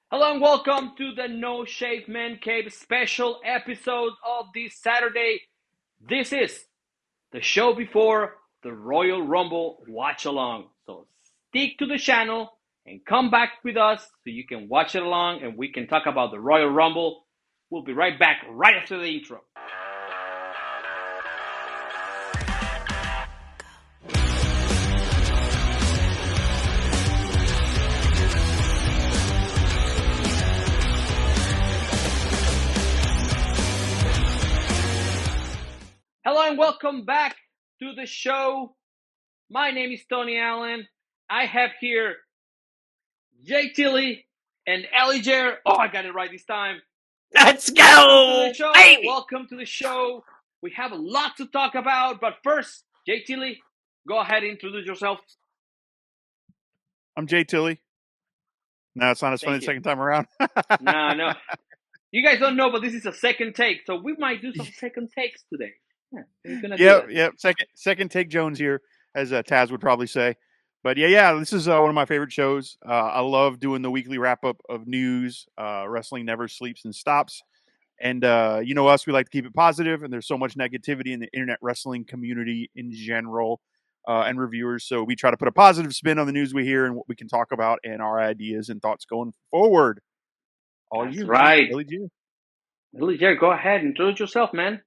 Hello and welcome to the No Shave Man Cave special episode of this Saturday. This is the show before the Royal Rumble watch along. So stick to the channel and come back with us so you can watch it along and we can talk about the Royal Rumble. We'll be right back right after the intro. Hello and welcome back to the show. My name is Tony Allen. I have here Jay Tilly and Elijah. Oh, I got it right this time. Let's Welcome to go, the show. baby! Welcome to the show. We have a lot to talk about, but first, Jay Tilly, go ahead and introduce yourself. I'm Jay Tilly. No, it's not as funny the second time around. No. You guys don't know, but this is a second take, so we might do some second takes today. Yeah, we're gonna do that. Yep. Second take Jones here, as Taz would probably say. But yeah, this is one of my favorite shows. I love doing the weekly wrap up of news. Wrestling never sleeps and stops. And you know us, we like to keep it positive, and there's so much negativity in the internet wrestling community in general, and reviewers. So we try to put a positive spin on the news we hear and what we can talk about and our ideas and thoughts going forward. That's right. Billy G. Elijah, go ahead and introduce yourself, man.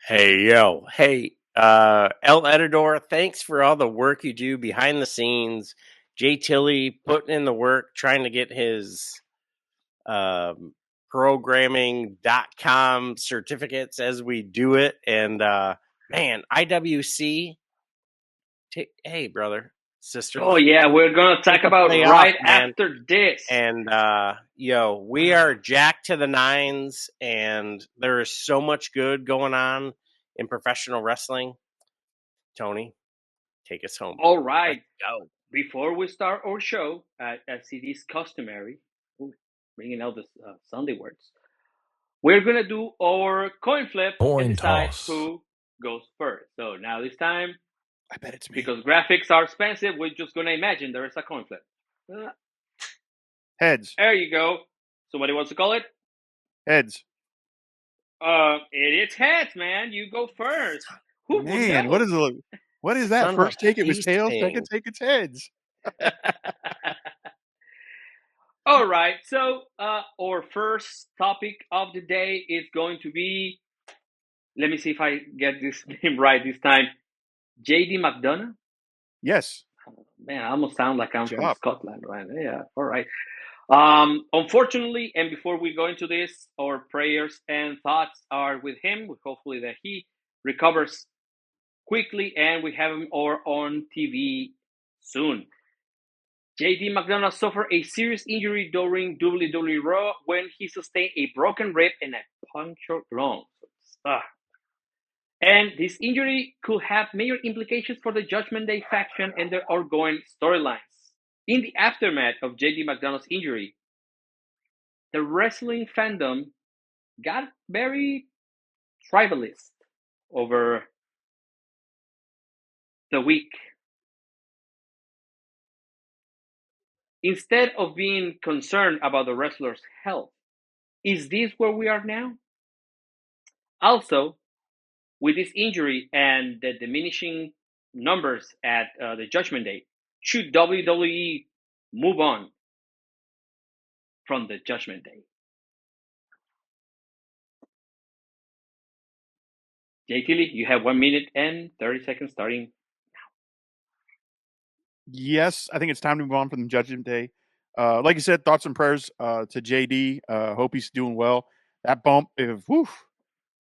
Hey, yo. Hey, El Edidor, thanks for all the work you do behind the scenes. Jay Tilly putting in the work, trying to get his programming.com certificates as we do it. And, man, IWC, hey, brother, sister. Oh, yeah, we're gonna talk about right after this. And, we are jacked to the nines, and there is so much good going on in professional wrestling. Tony, take us home. All right. Let's go. Before we start our show, as it is customary, bringing out the Sunday words, we're going to do our coin flip and decide who goes first. So now this time, I bet it's me. Because graphics are expensive, we're just going to imagine there is a coin flip. Heads. There you go. Somebody wants to call it? Heads. It is heads, man. You go first. Man, what is it? What is that? First take it was tails, second take it's heads. All right, so our first topic of the day is going to be, let me see if I get this name right this time, JD McDonagh? Yes. Oh, man, I almost sound like I'm from Scotland, right? Yeah, all right. Unfortunately, and before we go into this, our prayers and thoughts are with him. Hopefully that he recovers quickly and we have him on TV soon. JD McDonagh suffered a serious injury during WWE Raw when he sustained a broken rib and a punctured lung. And this injury could have major implications for the Judgment Day faction and their ongoing storylines. In the aftermath of JD McDonagh's injury, the wrestling fandom got very tribalist over the week. Instead of being concerned about the wrestler's health, is this where we are now? Also, with this injury and the diminishing numbers at the Judgment Day, should WWE move on from the Judgment Day? Jay Tilly, you have 1 minute and 30 seconds starting now. Yes, I think it's time to move on from the Judgment Day. Like you said, thoughts and prayers to JD. Hope he's doing well. That bump, man,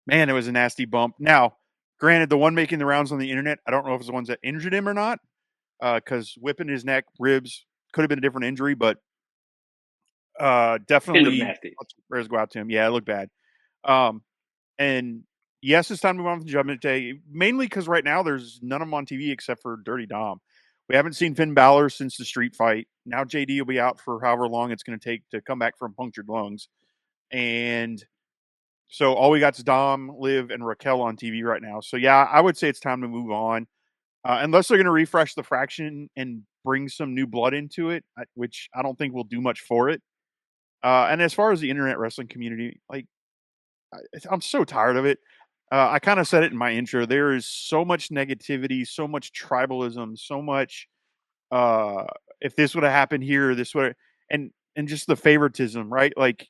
it was a nasty bump. Now, granted, the one making the rounds on the internet, I don't know if it's the ones that injured him or not, because whipping his neck, ribs, could have been a different injury, but definitely prayers go out to him. Yeah, it looked bad. And yes, it's time to move on from Judgment Day, mainly because right now there's none of them on TV except for Dirty Dom. We haven't seen Finn Balor since the street fight. Now JD will be out for however long it's going to take to come back from punctured lungs. And so all we got is Dom, Liv, and Raquel on TV right now. So yeah, I would say it's time to move on. Unless they're going to refresh the faction and bring some new blood into it, which I don't think will do much for it. And as far as the internet wrestling community, like I'm so tired of it. I kind of said it in my intro. There is so much negativity, so much tribalism, so much. Uh, if this would have happened here, this would, and just the favoritism, right? Like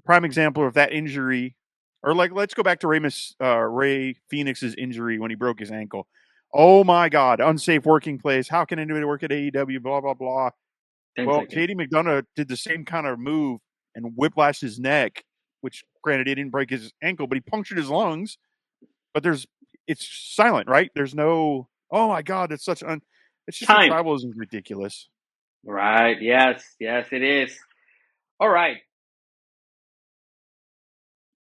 prime example of that injury, or like let's go back to Ray Phoenix's injury when he broke his ankle. Oh my God, unsafe working place. How can anybody work at AEW? Blah blah blah. 10 Well, seconds. JD McDonagh did the same kind of move and whiplashed his neck, which granted he didn't break his ankle, but he punctured his lungs. But it's silent, right? There's no, oh my God, it's just the Time. tribalism is ridiculous. Right. Yes, it is. All right.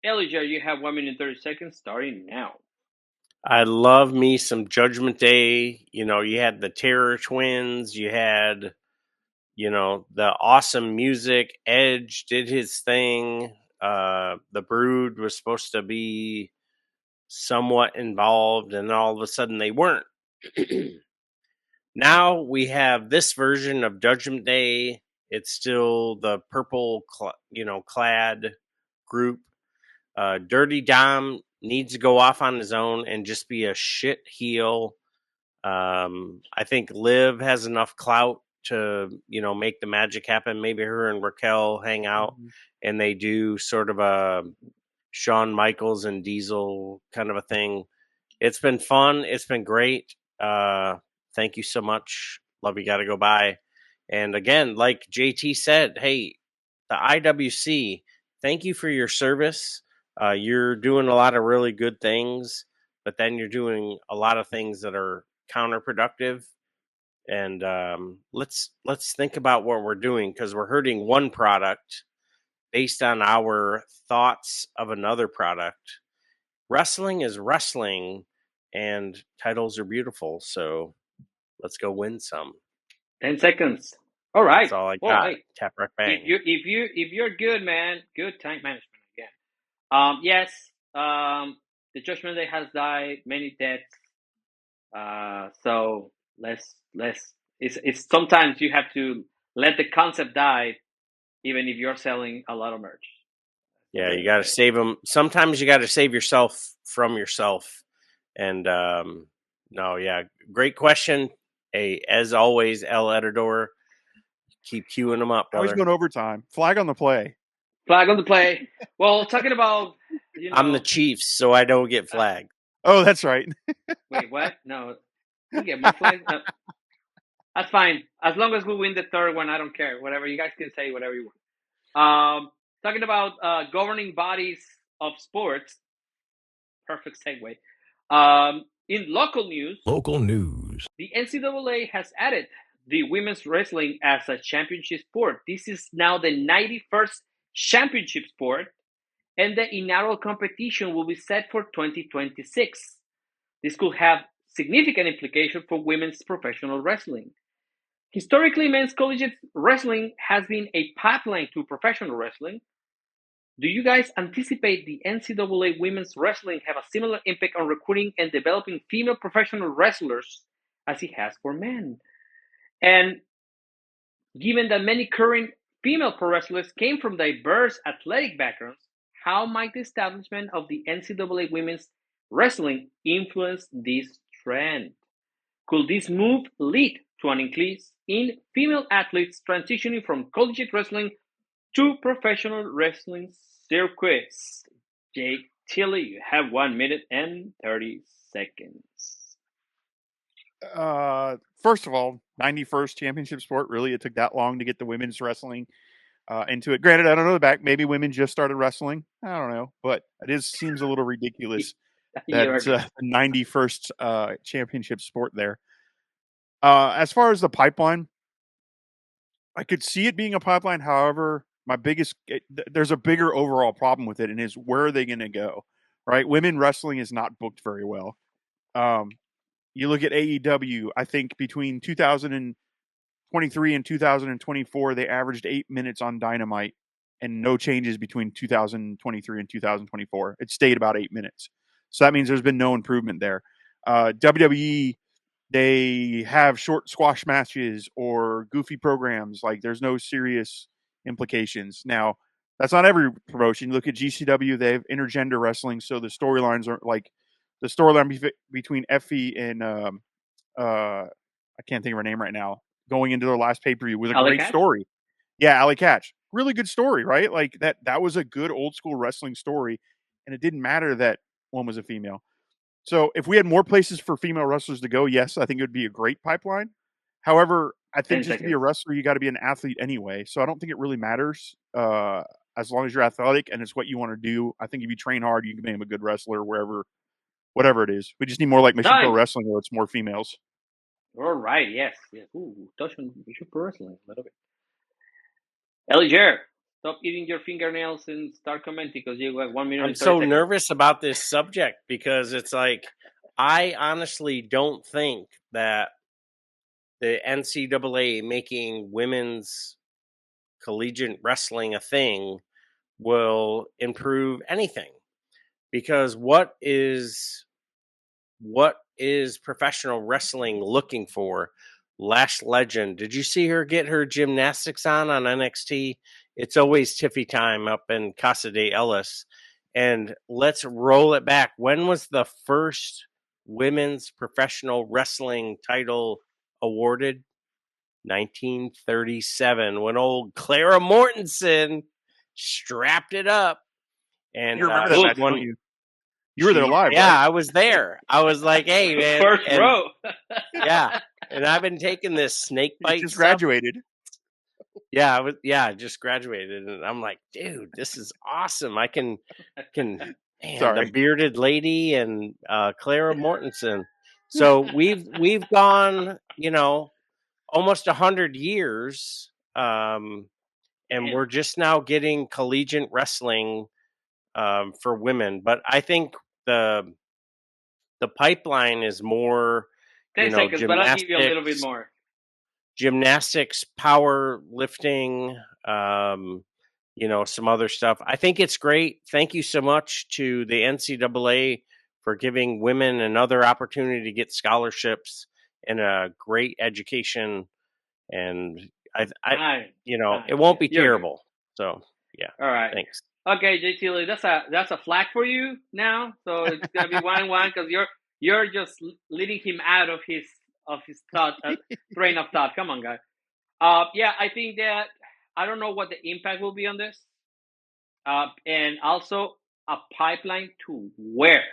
Elijah, you have 1 minute and 30 seconds starting now. I love me some Judgment Day. You know, you had the Terror Twins. You had, the awesome music. Edge did his thing. The Brood was supposed to be somewhat involved, and all of a sudden they weren't. Now we have this version of Judgment Day. It's still the purple, clad group. Dirty Dom needs to go off on his own and just be a shit heel. I think Liv has enough clout to, make the magic happen. Maybe her and Raquel hang out and they do sort of a Shawn Michaels and Diesel kind of a thing. It's been fun. It's been great. Thank you so much. Love you. Got to go by. And again, like JT said, hey, the IWC, thank you for your service. You're doing a lot of really good things, but then you're doing a lot of things that are counterproductive. And let's think about what we're doing, because we're hurting one product based on our thoughts of another product. Wrestling is wrestling, and titles are beautiful. So let's go win some. 10 seconds. All right. That's all I got. Well, hey, Tap, rock, bang. if you're good, man, good time management again. Yes. The Judgment Day has died, many deaths. So let's. It's sometimes you have to let the concept die, even if you're selling a lot of merch. Yeah, you got to save them. Sometimes you got to save yourself from yourself. And no, yeah, great question. As always, El Edidor, keep queuing them up, brother. Always going overtime. Flag on the play. Flag on the play. Well, talking about, I'm the Chiefs, so I don't get flagged. Oh, that's right. Wait, what? No, you get more flags. No. That's fine. As long as we win the third one, I don't care. Whatever, you guys can say whatever you want. Talking about governing bodies of sports. Perfect segue. In local news, the NCAA has added the women's wrestling as a championship sport. This is now the 91st championship sport, and the inaugural competition will be set for 2026. This could have significant implications for women's professional wrestling. Historically, men's collegiate wrestling has been a pipeline to professional wrestling. Do you guys anticipate the NCAA women's wrestling have a similar impact on recruiting and developing female professional wrestlers as it has for men? And given that many current female pro wrestlers came from diverse athletic backgrounds, how might the establishment of the NCAA women's wrestling influence this trend? Could this move lead to an increase in female athletes transitioning from collegiate wrestling to professional wrestling circuits? Jake Tilly, you have 1 minute and 30 seconds. First of all, 91st championship sport. Really, it took that long to get the women's wrestling into it. Granted, I don't know the back. Maybe women just started wrestling. I don't know, but it seems a little ridiculous that it's a 91st championship sport there. As far as the pipeline, I could see it being a pipeline. However, there's a bigger overall problem with it, and is where are they going to go? Right, women wrestling is not booked very well. You look at AEW. I think between 2023 and 2024, they averaged 8 minutes on Dynamite, and no changes between 2023 and 2024. It stayed about 8 minutes. So that means there's been no improvement there. WWE, they have short squash matches or goofy programs. Like there's no serious implications. Now, that's not every promotion. You look at GCW; they have intergender wrestling, so the storylines are like the storyline between Effie and I can't think of her name right now. Going into their last pay per view was a great story. Yeah, Allie Catch, really good story, right? Like that was a good old school wrestling story, and it didn't matter that one was a female. So if we had more places for female wrestlers to go, yes, I think it would be a great pipeline. However, I think just to be a wrestler, you got to be an athlete anyway. So I don't think it really matters as long as you're athletic and it's what you want to do. I think if you train hard, you can become a good wrestler wherever, whatever it is. We just need more like Mission Pro Wrestling where it's more females. All right. Yes. Ooh, touch on Mission Pro Wrestling a little bit. Eliger, stop eating your fingernails and start commenting because you have 1 minute. I'm so nervous about this subject because it's like I honestly don't think that the NCAA making women's collegiate wrestling a thing will improve anything. Because what is professional wrestling looking for? Lash Legend. Did you see her get her gymnastics on NXT? It's always Tiffy time up in Casa de Ellis. And let's roll it back. When was the first women's professional wrestling title awarded? 1937, when old Clara Mortensen strapped it up. And you remember that match, don't you? You were there live, yeah, right? I was there. I was like, hey, man. First row. Yeah. And I've been taking this snake bite You just graduated. Yeah, I just graduated, and I'm like, dude, this is awesome. I can man, the bearded lady and Clara Mortensen. So we've gone, almost 100 years, and we're just now getting collegiate wrestling for women. But I think the pipeline is more, 10 seconds, but I'll give you a little bit more. Gymnastics, power lifting, some other stuff. I think it's great. Thank you so much to the NCAA for giving women another opportunity to get scholarships and a great education. And it won't be terrible. So yeah. All right. Thanks. Okay, JT, that's a flag for you now. So it's gonna be 1-1 because you're just leading him out of his thought train of thought. Come on, guys. Yeah, I think that I don't know what the impact will be on this, and also a pipeline to where.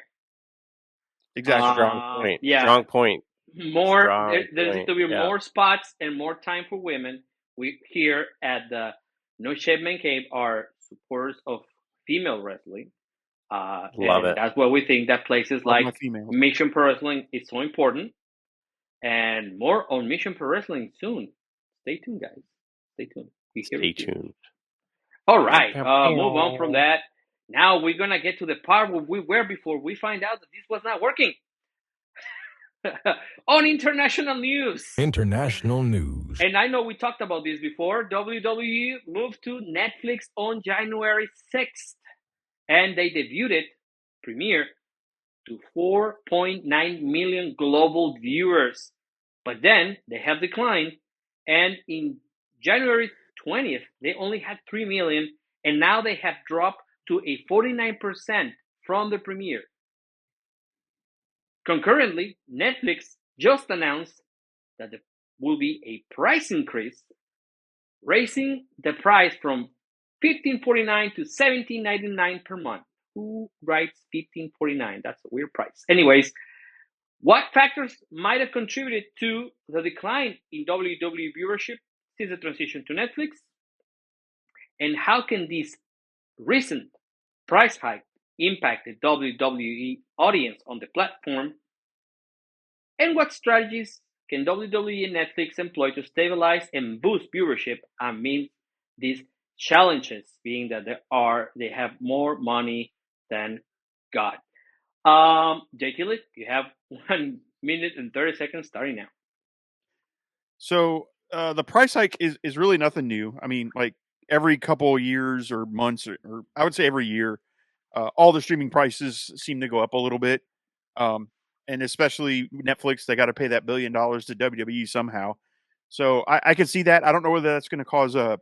Exactly. Strong point. Yeah. Strong point. There's to be more spots and more time for women. We here at the No Shave Man Cave are supporters of female wrestling. Love it. That's why we think that places like Mission Pro Wrestling is so important. And more on Mission Pro Wrestling soon. Stay tuned, guys. Stay tuned. Stay tuned. All right. Move on from that. Now we're going to get to the part where we were before we find out that this was not working. On international news. International news. And I know we talked about this before. WWE moved to Netflix on January 6th. And they debuted, premiere, to 4.9 million global viewers. But then they have declined. And in January 20th, they only had 3 million. And now they have dropped to a 49% from the premiere. Concurrently, Netflix just announced that there will be a price increase, raising the price from $15.49 to $17.99 per month. Who writes $15.49? That's a weird price. Anyways, what factors might have contributed to the decline in WWE viewership since the transition to Netflix? And how can this recent price hike impact the WWE audience on the platform? And what strategies can WWE and Netflix employ to stabilize and boost viewership amid these challenges, being that they have more money than God? JT Lee, you have 1 minute and 30 seconds starting now. So the price hike is really nothing new. I mean, like every couple of years or months, or I would say every year, all the streaming prices seem to go up a little bit. And especially Netflix, they got to pay that $1 billion to WWE somehow. So I can see that. I don't know whether that's going to cause a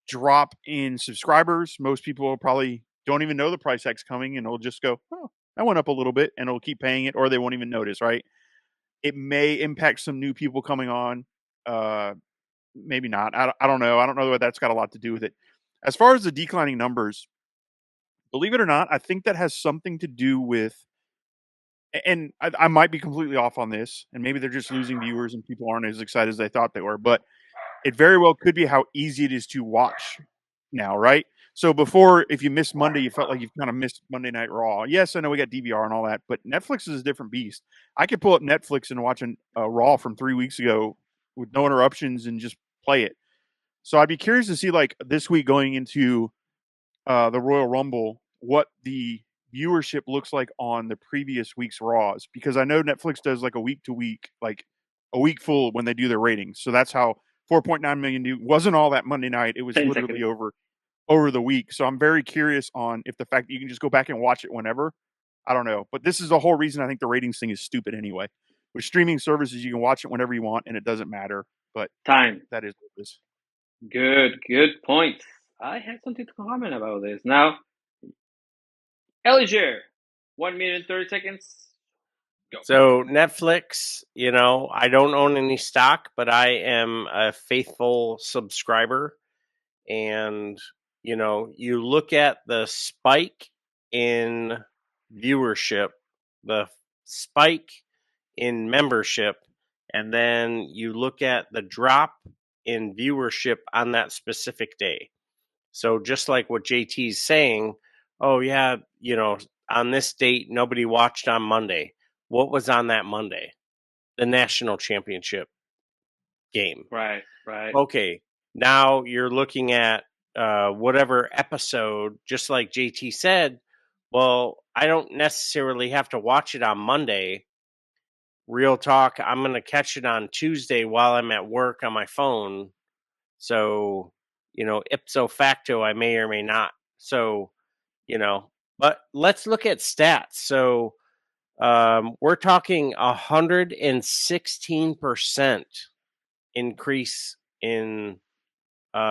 drop in subscribers. Most people probably don't even know the price hike's coming, and they'll just go, "Oh, that went up a little bit," and they'll keep paying it, or they won't even notice. Right? It may impact some new people coming on. Maybe not. I don't know. I don't know that that's got a lot to do with it. As far as the declining numbers, believe it or not, I think that has something to do with, and I might be completely off on this, and maybe they're just losing viewers and people aren't as excited as they thought they were, but it very well could be how easy it is to watch now, right? So before, if you missed Monday, you felt like you've kind of missed Monday Night Raw. Yes, I know we got DVR and all that, but Netflix is a different beast. I could pull up Netflix and watch a Raw from 3 weeks ago with no interruptions and just play it. So I'd be curious to see, like, this week going into the Royal Rumble, what the viewership looks like on the previous week's Raws, because I know Netflix does like a week to week, like a week full when they do their ratings. So that's how 4.9 million wasn't all that Monday night. It was 10 literally seconds. over the week. So I'm very curious on if the fact that you can just go back and watch it whenever. I don't know, but this is the whole reason I think the ratings thing is stupid anyway. With streaming services, you can watch it whenever you want, and it doesn't matter. But Time. that is what it is. Good point. I had something to comment about this. Now, Eliger, 1 minute 30 seconds. Go. So Netflix, I don't own any stock, but I am a faithful subscriber. And, you look at the spike in viewership, the spike in membership, and then you look at the drop in viewership on that specific day. So just like what JT's saying, oh yeah, on this date, nobody watched on Monday. What was on that Monday? The national championship game. Right. Okay, now you're looking at whatever episode, just like JT said, well, I don't necessarily have to watch it on Monday. Real talk, I'm going to catch it on Tuesday while I'm at work on my phone. So, ipso facto, I may or may not. So, but let's look at stats. So, we're talking 116% increase in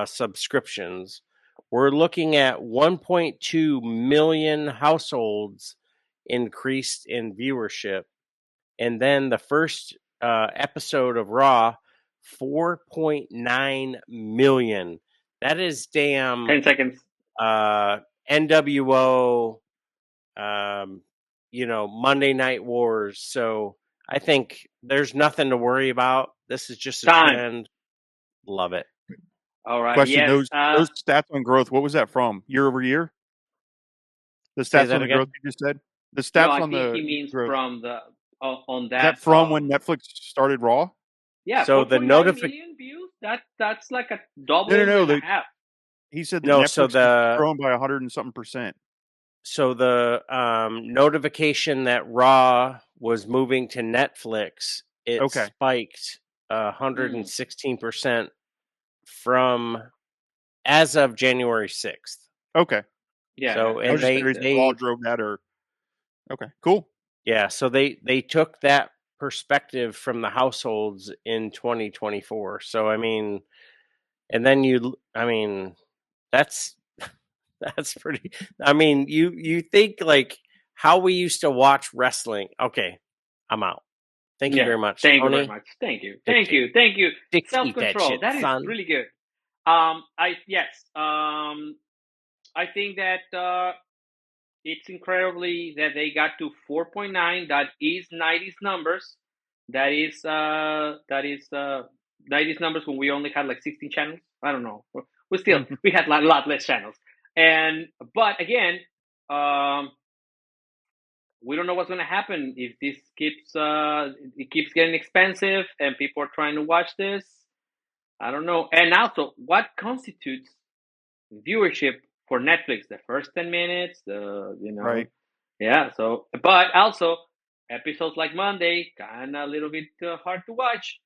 subscriptions. We're looking at 1.2 million households increased in viewership. And then the first episode of Raw, 4.9 million. That is damn 10 seconds. NWO, Monday Night Wars. So I think there's nothing to worry about. This is just a trend. Love it. All right. Question: Yes. those stats on growth, what was that from? Year over year? The stats on the growth you just said. The stats on the he means growth. from the on that. Is that from when Netflix started Raw? Yeah. So the 4.9 million views. That's like a double and a half. He said that No, Netflix so has grown by 100 and something percent. So the notification that Raw was moving to Netflix, it spiked 116% from as of January 6th. Okay. Yeah. So and they all drove that, or okay, cool. Yeah, so they took that perspective from the households in 2024. So I mean, and then that's pretty. I mean, you think like how we used to watch wrestling. Okay, I'm out. Thank you very much. Thank you very much. Thank you. Self-control. That is really good. I think that it's incredibly that they got to 4.9. That is 90s numbers. That is 90s numbers when we only had like 16 channels. I don't know. We had a lot less channels. But again, we don't know what's going to happen if this keeps getting expensive and people are trying to watch this. I don't know. And also, what constitutes viewership for Netflix? The first 10 minutes, right? Yeah. So, but also episodes like Monday, kind of a little bit hard to watch.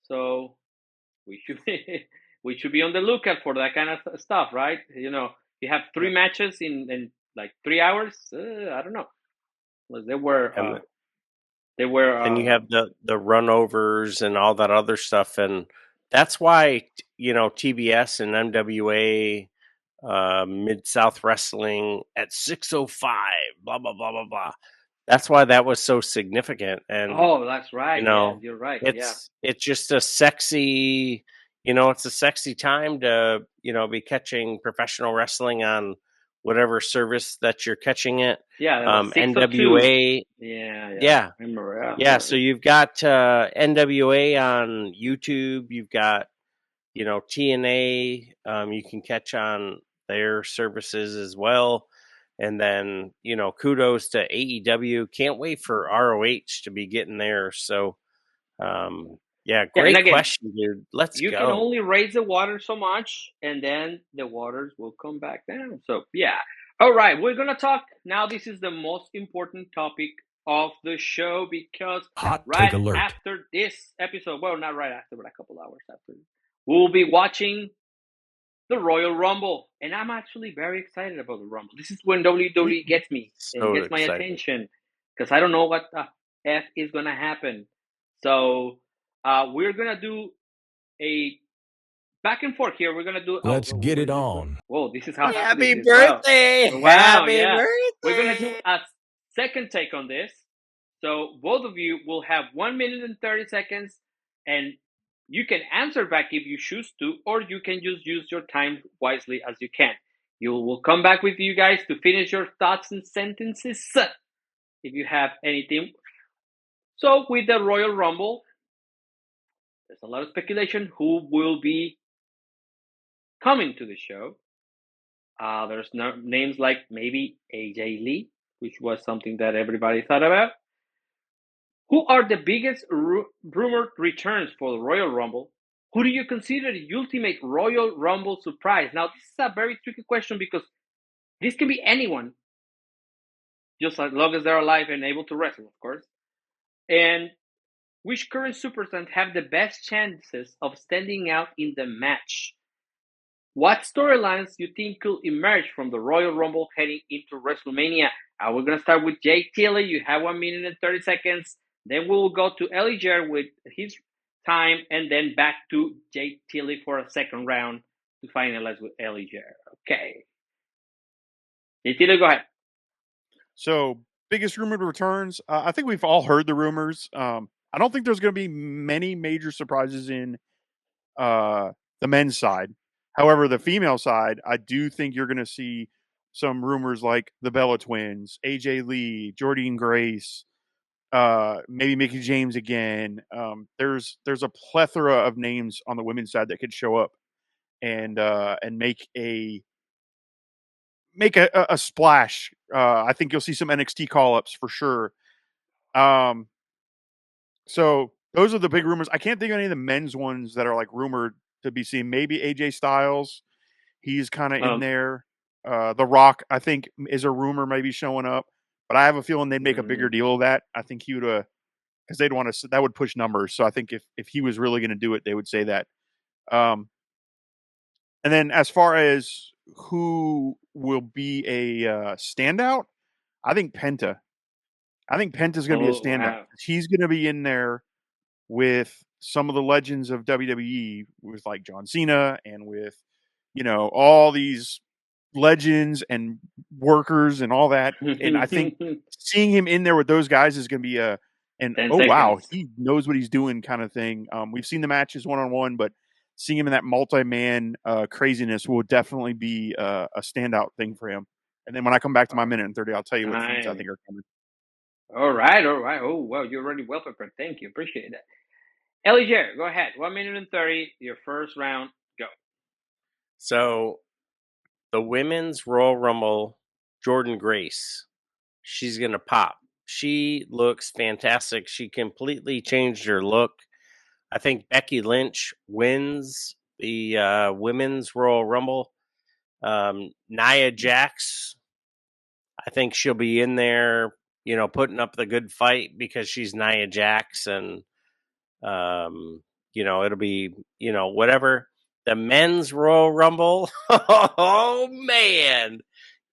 So we should be on the lookout for that kind of stuff, right? You have 3 matches in like 3 hours. I don't know. They were. And you have the runovers and all that other stuff, and that's why TBS and MWA, Mid-South Wrestling at 6:05, blah, blah, blah, blah, blah. That's why that was so significant. And, Oh, that's right. Yeah, you're right. it's just a sexy, it's a sexy time to, be catching professional wrestling on whatever service that you're catching it. Yeah, that was 6:02. NWA. Yeah. I remember. Yeah, so you've got NWA on YouTube. You've got, TNA. You can catch on their services as well. And then, kudos to AEW. Can't wait for ROH to be getting there. So, great again, question, dude. Let's go. You can only raise the water so much, and then the waters will come back down. So, yeah. All right, we're going to talk now. This is the most important topic of the show because Hot right take alert. after this episode, well, not right after, but a couple hours after, we'll be watching the Royal Rumble. And I'm actually very excited about the Rumble. This is when WWE gets me and gets my attention because I don't know what the F is going to happen. So we're going to do a back and forth here. We're going to do... Let's get it on. Whoa, this is how happy birthday. Wow, happy yeah. birthday. We're going to do a second take on this. So both of you will have 1 minute and 30 seconds, and you can answer back if you choose to, or you can just use your time wisely as you can. We'll come back with you guys to finish your thoughts and sentences if you have anything. So with the Royal Rumble, there's a lot of speculation who will be coming to the show. There's names like maybe AJ Lee, which was something that everybody thought about. Who are the biggest rumored returns for the Royal Rumble? Who do you consider the ultimate Royal Rumble surprise? Now, this is a very tricky question because this can be anyone, just as long as they're alive and able to wrestle, of course. And which current superstars have the best chances of standing out in the match? What storylines you think could emerge from the Royal Rumble heading into WrestleMania? We're going to start with Jay Tilly. You have 1 minute and 30 seconds. Then we'll go to Elijah with his time, and then back to Jay Tilly for a second round to finalize with Elijah. Okay. Jay Tilly, go ahead. So, biggest rumored returns. I think we've all heard the rumors. I don't think there's going to be many major surprises in the men's side. However, the female side, I do think you're going to see some rumors like the Bella Twins, AJ Lee, Jordynne Grace, maybe Mickie James again. There's a plethora of names on the women's side that could show up and make a splash. I think you'll see some NXT call-ups for sure. So those are the big rumors. I can't think of any of the men's ones that are like rumored to be seen. Maybe AJ Styles. He's kind of in there. The Rock, I think, is a rumor maybe showing up. But I have a feeling they'd make a bigger deal of that. I think he would, because they'd want to. That would push numbers. So I think if he was really going to do it, they would say that. And then as far as who will be a standout, I think Penta. I think Penta's going to be a standout. Wow. He's going to be in there with some of the legends of WWE, with like John Cena and with all these legends and workers and all that. And I think seeing him in there with those guys is going to be wow, he knows what he's doing kind of thing. We've seen the matches one-on-one, but seeing him in that multi-man craziness will definitely be a standout thing for him. And then when I come back to my minute and 30, I'll tell you what things I think are coming. All right. Oh, well, you're already well prepared. Thank you. Appreciate that. Elijah, go ahead. 1 minute and 30, your first round. Go. So, the women's Royal Rumble, Jordynne Grace, she's going to pop. She looks fantastic. She completely changed her look. I think Becky Lynch wins the women's Royal Rumble. Nia Jax, I think she'll be in there, putting up the good fight because she's Nia Jax, and it'll be, whatever. The men's Royal Rumble, oh man,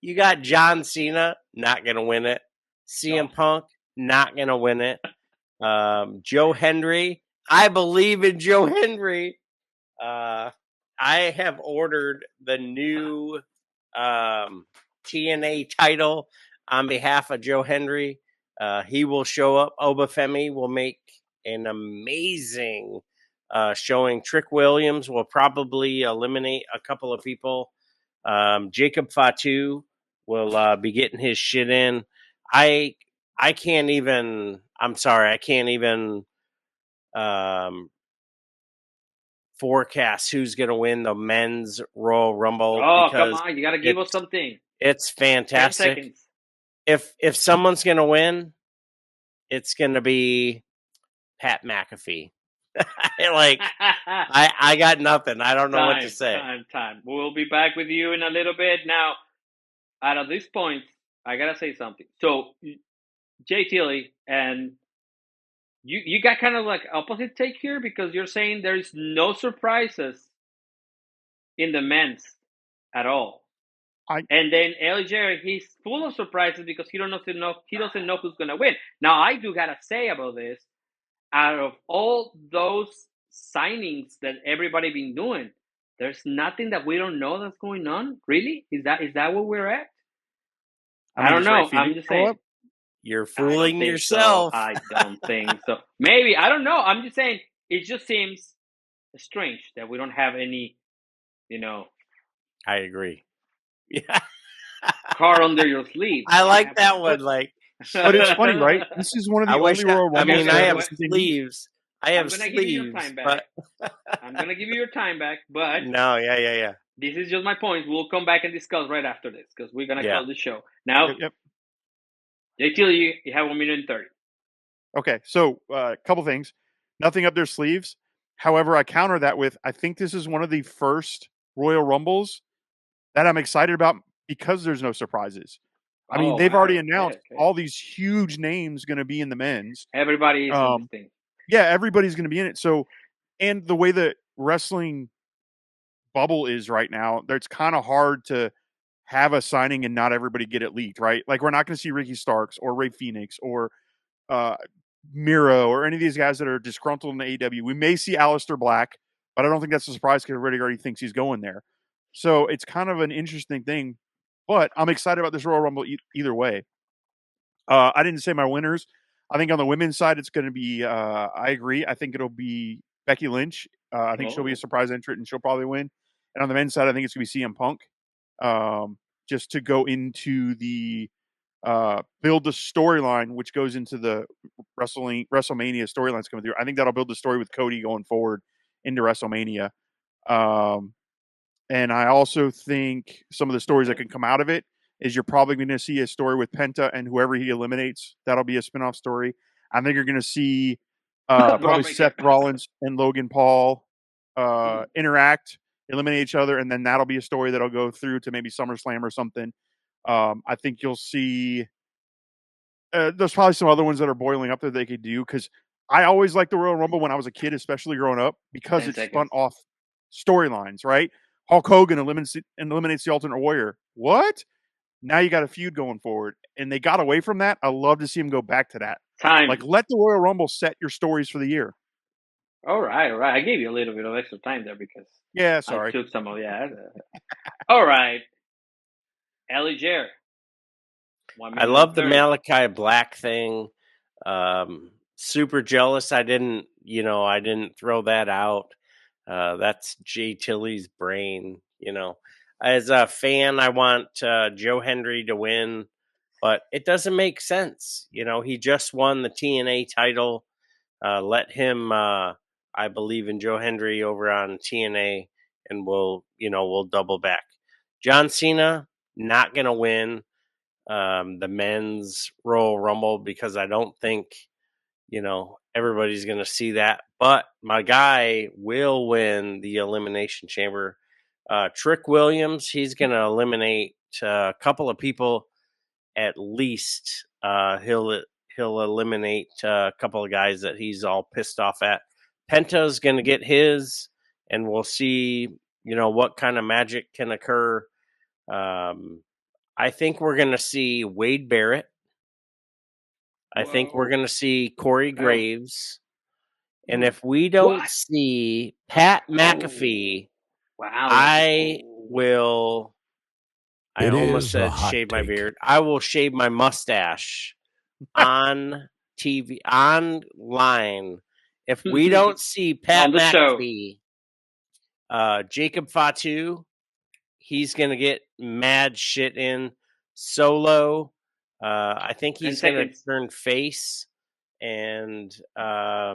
you got John Cena, not gonna win it. CM Punk, not gonna win it. Joe Hendry, I believe in Joe Hendry. I have ordered the new TNA title on behalf of Joe Hendry. He will show up. Obafemi will make an amazing showing. Trick Williams will probably eliminate a couple of people. Jacob Fatu will be getting his shit in. I can't even. I'm sorry. I can't even forecast who's going to win the men's Royal Rumble. Oh, come because on. You got to give us something. It's 10 fantastic. seconds. If someone's going to win, it's going to be Pat McAfee. I got nothing. I don't know what to say. Time. We'll be back with you in a little bit. Now, out of this point, I got to say something. So, Jay Tilly, and you got kind of like opposite take here because you're saying there's no surprises in the men's at all. And then LJ, he's full of surprises because he doesn't know who's gonna win. Now I do gotta say about this, out of all those signings that everybody been doing, there's nothing that we don't know that's going on. Really? Is that where we're at? I don't know. I'm just saying. You're fooling yourself. So. I don't think so. Maybe. I don't know. I'm just saying it just seems strange that we don't have any, I agree. Yeah. Card under your sleeve. I like that one. But it's funny, right? This is one of the only Royal Rumbles. I mean, I have sleeves. I'm gonna give you your time back. I'm gonna give you your time back, but no, yeah. This is just my point. We'll come back and discuss right after this because we're gonna close the show now. Yep. JT, you have 1 minute and 30. Okay, so a couple things. Nothing up their sleeves. However, I counter that with I think this is one of the first Royal Rumbles that I'm excited about because there's no surprises. I mean, they've already announced all these huge names going to be in the men's. Everybody is in this thing. Yeah, everybody's going to be in it. So, and the way the wrestling bubble is right now, it's kind of hard to have a signing and not everybody get it leaked, right? Like we're not going to see Ricky Starks or Ray Phoenix or Miro or any of these guys that are disgruntled in the AEW. We may see Aleister Black, but I don't think that's a surprise because everybody already thinks he's going there. So it's kind of an interesting thing, but I'm excited about this Royal Rumble either way. I didn't say my winners. I think on the women's side, it's going to be, I agree. I think it'll be Becky Lynch. I think she'll be a surprise entrant and she'll probably win. And on the men's side, I think it's going to be CM Punk. Just to go into the build the storyline, which goes into the WrestleMania storylines coming through. I think that'll build the story with Cody going forward into WrestleMania. And I also think some of the stories that can come out of it is you're probably going to see a story with Penta and whoever he eliminates. That'll be a spinoff story. I think you're going to see probably Seth Rollins and Logan Paul interact, eliminate each other, and then that'll be a story that'll go through to maybe SummerSlam or something. I think you'll see there's probably some other ones that are boiling up that they could do because I always liked the Royal Rumble when I was a kid, especially growing up, because it spun off storylines, right? Hulk Hogan eliminates the Ultimate Warrior. What? Now you got a feud going forward. And they got away from that. I love to see them go back to that. Like, let the Royal Rumble set your stories for the year. All right. I gave you a little bit of extra time there because sorry. I took some of All right. Ellie Jer. I love the Malachi Black thing. Super jealous. I didn't throw that out. That's Jay Tilly's brain, As a fan, I want Joe Hendry to win, but it doesn't make sense. He just won the TNA title. Let him, I believe in Joe Hendry over on TNA, and we'll double back. John Cena, not going to win the men's Royal Rumble because I don't think, everybody's going to see that. But my guy will win the Elimination Chamber. Trick Williams, he's going to eliminate a couple of people at least. He'll eliminate a couple of guys that he's all pissed off at. Penta's going to get his, and we'll see, what kind of magic can occur. I think we're going to see Wade Barrett. I think we're going to see Corey Graves. And if we don't see Pat McAfee Wow. I will. I It almost is a said hot shave my take. beard. I will shave my mustache on TV, online. If we don't see Pat On the show. McAfee, Jacob Fatu, he's going to get mad shit in. Solo, I think he's going to turn face. And I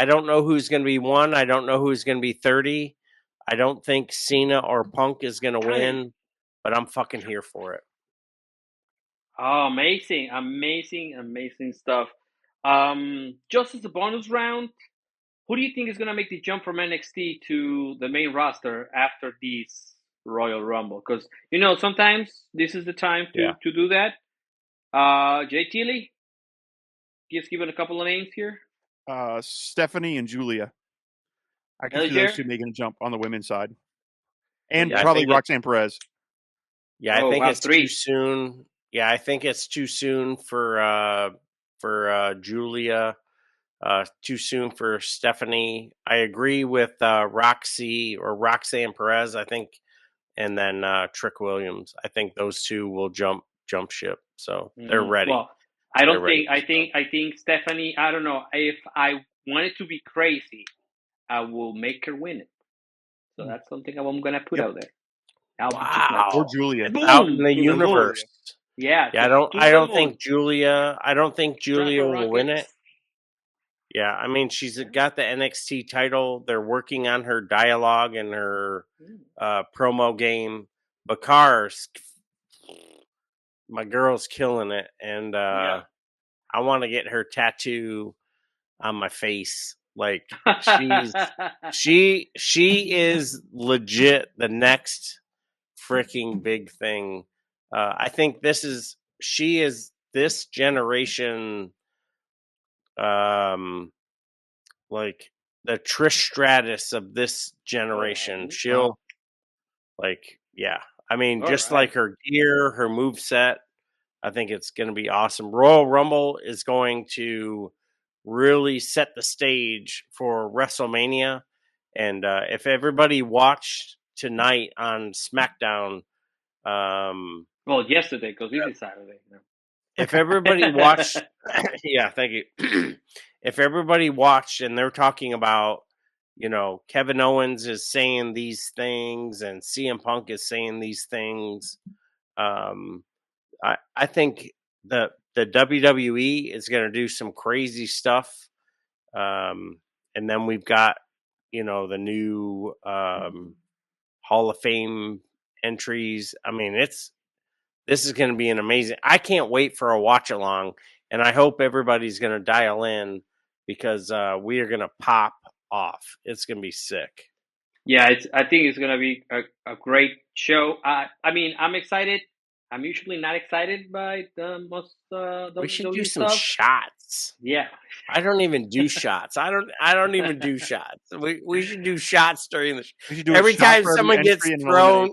don't know who's going to be 1. I don't know who's going to be 30. I don't think Cena or Punk is going to win, but I'm fucking here for it. Oh, amazing, amazing, amazing stuff. Just as a bonus round, who do you think is going to make the jump from NXT to the main roster after this Royal Rumble? Because, sometimes this is the time to do that. Jay Tilly, just give it a couple of names here. Stephanie and Julia. I can see Elger? those two making a jump on the women's side. And Yeah, probably Roxanne Perez. Yeah, I think it's too soon. Yeah, I think it's too soon for Julia. Too soon for Stephanie. I agree with Roxy or Roxanne Perez, I think, and then Trick Williams. I think those two will jump ship. So they're ready. Well, I think Stephanie, I don't know. If I wanted to be crazy, I will make her win it. So that's something I'm going to put out there. Wow. Or Julia. It's out in the universe. Yeah. I don't think Julia will win it. Yeah, I mean, she's got the NXT title. They're working on her dialogue and her promo game. Bakar's, my girl's killing it, and I want to get her tattoo on my face. Like she is legit the next freaking big thing. I think she is this generation. Like the Trish Stratus of this generation. She'll I mean, just like her gear, her move set, I think it's going to be awesome. Royal Rumble is going to really set the stage for WrestleMania. And if everybody watched tonight on SmackDown, well, yesterday, because this is Saturday. If everybody watched, yeah, thank you. If everybody watched and they're talking about, Kevin Owens is saying these things and CM Punk is saying these things, I think the WWE is going to do some crazy stuff. And then we've got, the new Hall of Fame entries. I mean, this is going to be an amazing. I can't wait for a watch along, and I hope everybody's going to dial in because we are going to pop off. It's going to be sick. Yeah, I think it's going to be a great show. I mean, I'm excited. I'm usually not excited by most we should do stuff. some shots. Yeah, I don't even do shots. I don't even do shots. We should do shots during the. We should do every time someone gets thrown.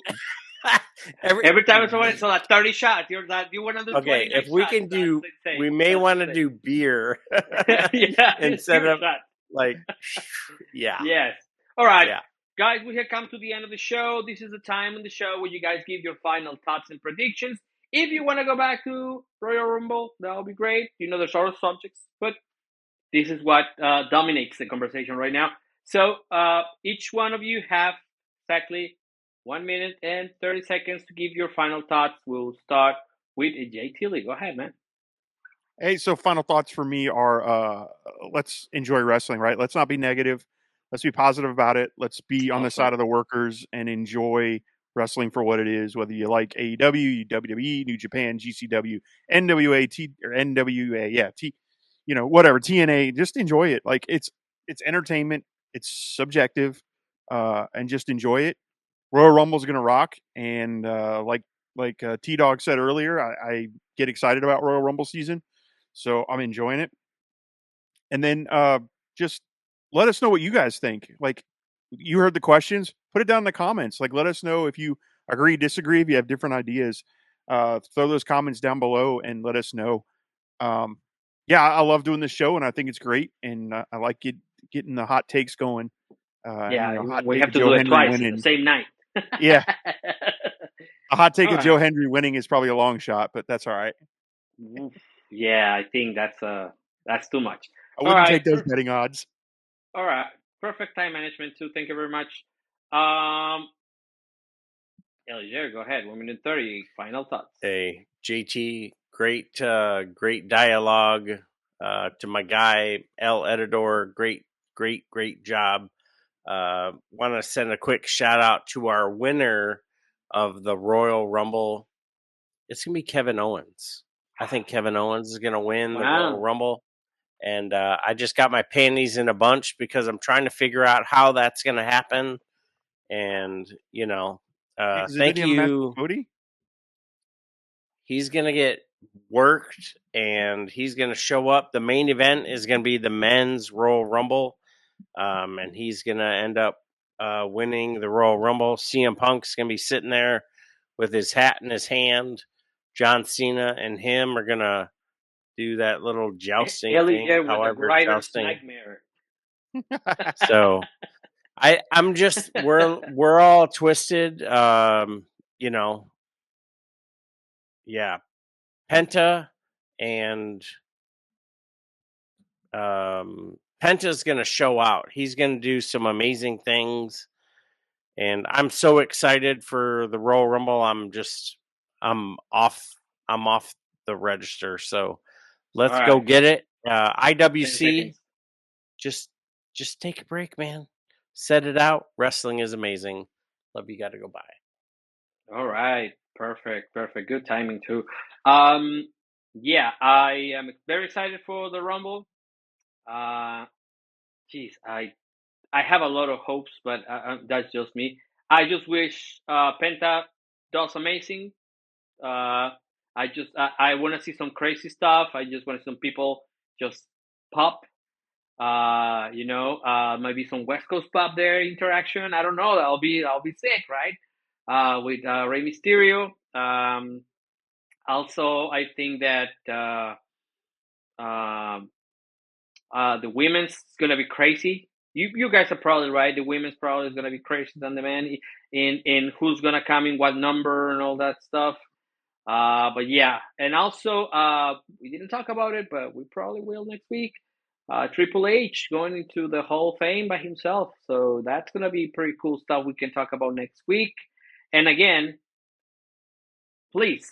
every time someone, so like 30 shots. You want to do okay? If we can do, we may want to do beer. Yeah, instead of like, yeah. Yes. All right. Yeah. Guys, we have come to the end of the show. This is the time in the show where you guys give your final thoughts and predictions. If you want to go back to Royal Rumble, that would be great. There's other subjects, but this is what dominates the conversation right now. So each one of you have exactly 1 minute and 30 seconds to give your final thoughts. We'll start with Jay Tilly. Go ahead, man. Hey, so final thoughts for me are let's enjoy wrestling, right? Let's not be negative. Let's be positive about it. Let's be on the side of the workers and enjoy wrestling for what it is, whether you like AEW, WWE, New Japan, GCW, NWA, or NWA, whatever, TNA, just enjoy it. Like it's entertainment, it's subjective, and just enjoy it. Royal Rumble's going to rock. And like T-Dog said earlier, I get excited about Royal Rumble season. So I'm enjoying it. And then just let us know what you guys think. Like, you heard the questions, put it down in the comments. Like, let us know if you agree, disagree, if you have different ideas. Throw those comments down below and let us know. I love doing this show, and I think it's great. And I like getting the hot takes going. We have to do it twice in the same night. Yeah. A hot take of Joe Hendry winning is probably a long shot, but that's all right. Yeah, I think that's too much. I wouldn't take those betting odds. All right. Perfect time management, too. Thank you very much. Eliger, go ahead. 1 minute 30. Final thoughts. Hey, JT, great dialogue. To my guy, El Editor, great job. Want to send a quick shout out to our winner of the Royal Rumble. It's going to be Kevin Owens. I think Kevin Owens is going to win the Royal Rumble. And I just got my panties in a bunch because I'm trying to figure out how that's going to happen. And, thank you. Cody? He's going to get worked and he's going to show up. The main event is going to be the men's Royal Rumble. And he's going to end up winning the Royal Rumble. CM Punk's going to be sitting there with his hat in his hand. John Cena and him are going to do that little jousting thing. However, jousting. Nightmare. So I'm just, we're all twisted. Yeah. Penta and Penta's going to show out. He's going to do some amazing things. And I'm so excited for the Royal Rumble. I'm off the register. So let's go get it. IWC, just take a break, man. Set it out. Wrestling is amazing. Love you. Got to go by. All right. Perfect. Good timing too. Yeah, I am very excited for the Rumble. I have a lot of hopes, but that's just me. I just wish Penta does amazing. I want to see some crazy stuff. I just want some people just pop. Maybe some West Coast pop there interaction. I don't know. I'll be sick, right? With Rey Mysterio. Also, I think that the women's is gonna be crazy. You guys are probably right. The women's probably is gonna be crazier than the men in who's gonna come in what number and all that stuff. But yeah, and also we didn't talk about it, but we probably will next week. Triple H going into the Hall of Fame by himself, so that's gonna be pretty cool stuff we can talk about next week. And again, please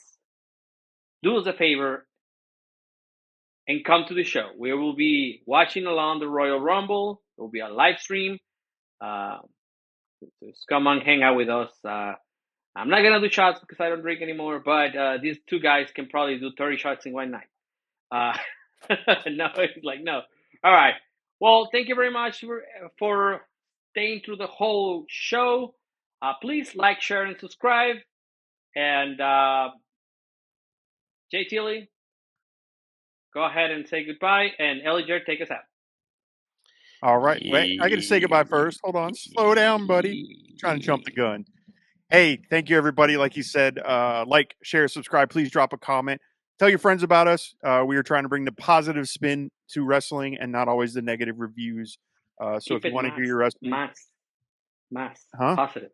do us a favor and come to the show. We will be watching along the Royal Rumble. There will be a live stream. Just come on, hang out with us. I'm not gonna do shots because I don't drink anymore, but these two guys can probably do 30 shots in one night. No, it's like no. All right. Well, thank you very much for staying through the whole show. Please like, share, and subscribe. And Jay Tilly, go ahead and say goodbye. And Eliger, take us out. All right. Wait, I got to say goodbye first. Hold on. Slow down, buddy. I'm trying to jump the gun. Hey, thank you, everybody. Like you said, like, share, subscribe. Please drop a comment. Tell your friends about us. We are trying to bring the positive spin to wrestling and not always the negative reviews. So if you want to hear your wrestling, positive.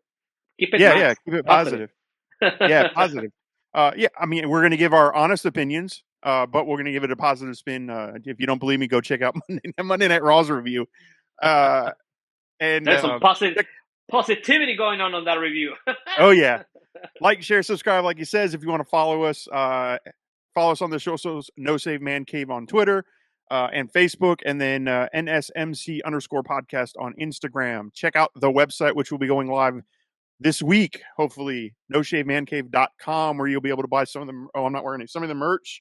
Keep it keep it positive. Yeah, positive. I mean, we're going to give our honest opinions, but we're going to give it a positive spin. If you don't believe me, go check out Monday Night Raw's review. And there's some positivity going on that review. Oh yeah, like, share, subscribe. Like he says, if you want to follow us on the show. So No Save Man Cave on Twitter and Facebook, and then NSMC_podcast on Instagram. Check out the website, which will be going live this week, hopefully, noshavemancave.com, where you'll be able to buy some of them. Oh, I'm not wearing it. Some of the merch,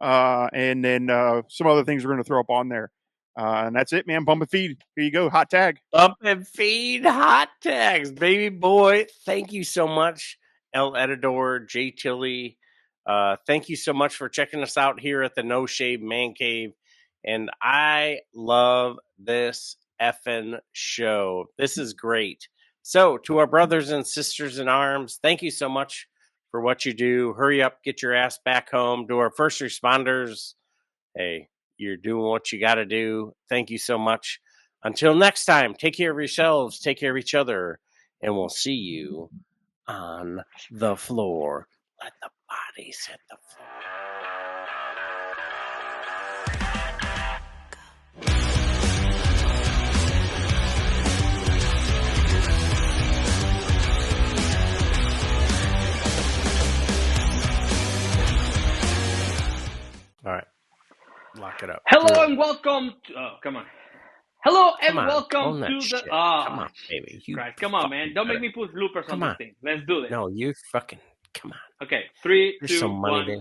and then some other things we're going to throw up on there. And that's it, man. Bump and feed. Here you go. Hot tag. Bump and feed. Hot tags, baby boy. Thank you so much, El Editor, J Tilly. Thank you so much for checking us out here at the No Shave Man Cave. And I love this effing show. This is great. So, to our brothers and sisters in arms, thank you so much for what you do. Hurry up, get your ass back home. To our first responders, hey, you're doing what you got to do. Thank you so much. Until next time, take care of yourselves, take care of each other, and we'll see you on the floor. Let the bodies hit the floor. All right. Lock it up. Hello and welcome to, come on. Hello and Come on, welcome own that to the shit. oh, Come on, baby. You Christ, come on, man. fucking Don't make better. me put bloopers on Come this on. thing. Let's do this. No, you fucking come on. Okay, 3, There's 2, some money 1. there.